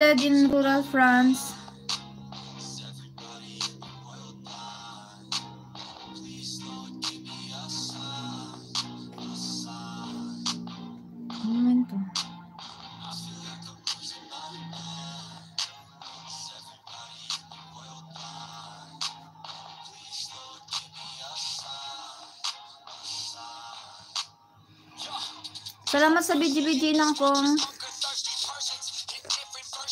in rural France. Momento. Salamat sa BGBG ng kong.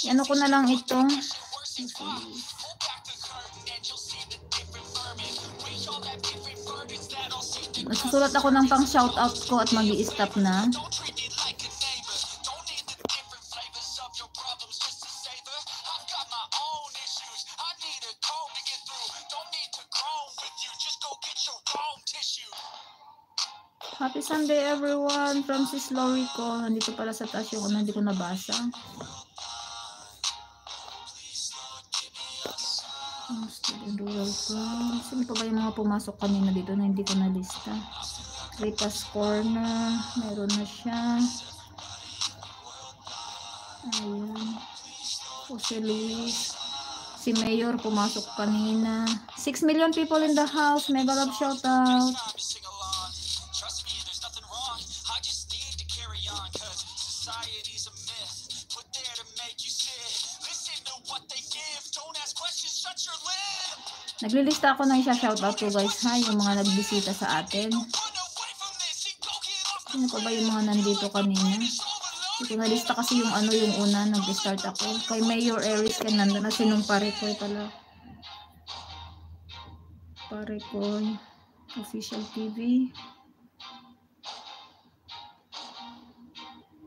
Ano ko na lang ito. Nasusulat ako ng pang shoutout ko at mag-i-stop na. Happy Sunday everyone from Sis Lori ko. Nandito pala sa taas yung hindi ko nabasa. Sino pa ba yung mga pumasok kanina dito na hindi ko nalista? Rita's Corner. Meron na siya. Ayan. Jose Luis. Si Mayor pumasok kanina. 6 million people in the house. Mega love shoutout. Naglilista ako ng isa-shoutout ko guys ha, yung mga nagbisita sa atin. Sino pa ba yung mga nandito kanina? Hindi ko nalista kasi yung ano yung una, nag-start ako. Kay Mayor Aries kay nandun na sinong Parekoy pala. Parekoy Official TV.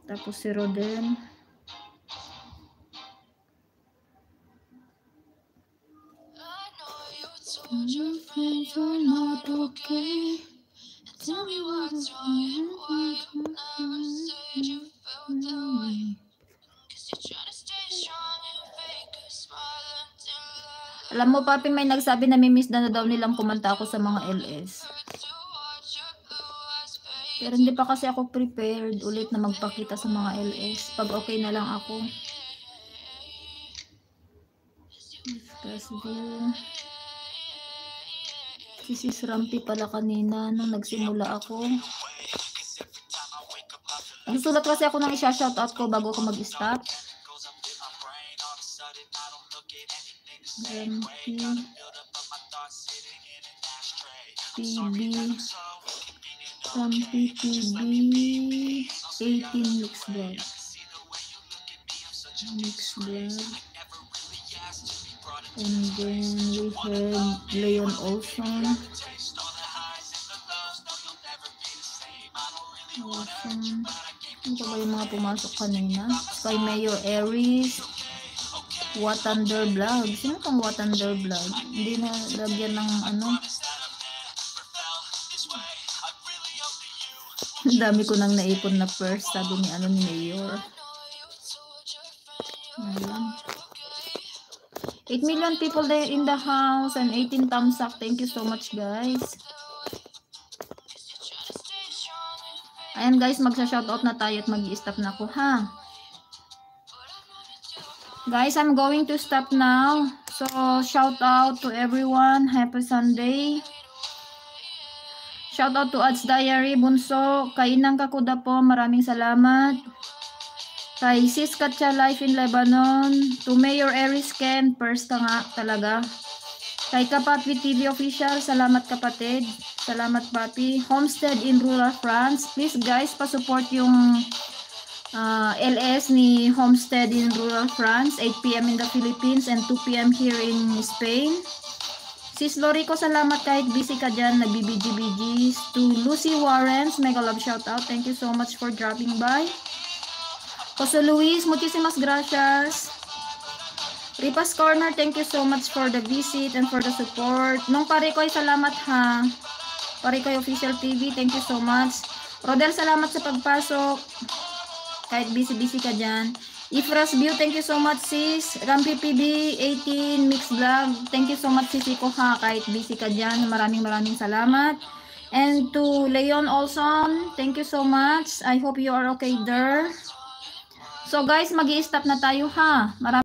Tapos si Roden. Your friends are not okay. Tell me what's wrong and why you never said you felt that way. 'Cause you're trying to stay strong and fake a smile until I... Alam mo, papi, may nagsabi na mimiss na daw nilang kumanta ako sa mga LS. Pero hindi pa kasi ako prepared ulit na magpakita sa mga LS. Pag okay na lang ako. Si Sis Rampi pala kanina nung nagsimula ako. Nagsulat kasi ako ng isa-shoutout ko bago ako mag-stop. Rampi TV Rampi TV 18 Mix Vlog. Mix Vlog. And then we have Leon Olson. Ano ba yung mga pumasok kanina? Sky Mayor Aries. Watander Vlog. Sino pang Watander Vlog? Hindi na lagyan ng ano. Dami ko nang naipon na first, sabi ni ano ni Mayor. Ayan. 8 million people there in the house and 18 thumbs up. Thank you so much guys. Ayan guys, magsa-shoutout na tayo at mag-i-stop na ako ha. Guys, I'm going to stop now. So, shoutout to everyone. Happy Sunday. Shoutout to Ads Diary, Bunso, Kainang Kakuda po. Maraming salamat. Kay Sis Katya Life in Lebanon, to Mayor Aries Ken, first ka nga talaga. Kay Kapatwi TV Official, salamat kapatid. Salamat papi. Homestead in Rural France. Please guys, pa-support yung LS ni Homestead in Rural France. 8 PM in the Philippines and 2 PM here in Spain. Sis Lorico, salamat kahit busy ka dyan. Nag-BBGBGs. To Lucy Warrens, mega love shoutout. Thank you so much for dropping by. Jose Luis, muchísimas gracias. Ripas Corner, thank you so much for the visit and for the support. Nung Parekoy, salamat ha. Parekoy Official TV, thank you so much. Rodel, salamat sa pagpasok. Kahit busy-busy ka dyan. Ifras View, thank you so much sis. Rampi PB 18 Mix Vlog, thank you so much sis ko ha. Kahit busy ka dyan, maraming salamat. And to Leon Olson, thank you so much. I hope you are okay there. So guys, magi-stop na tayo ha. Maraming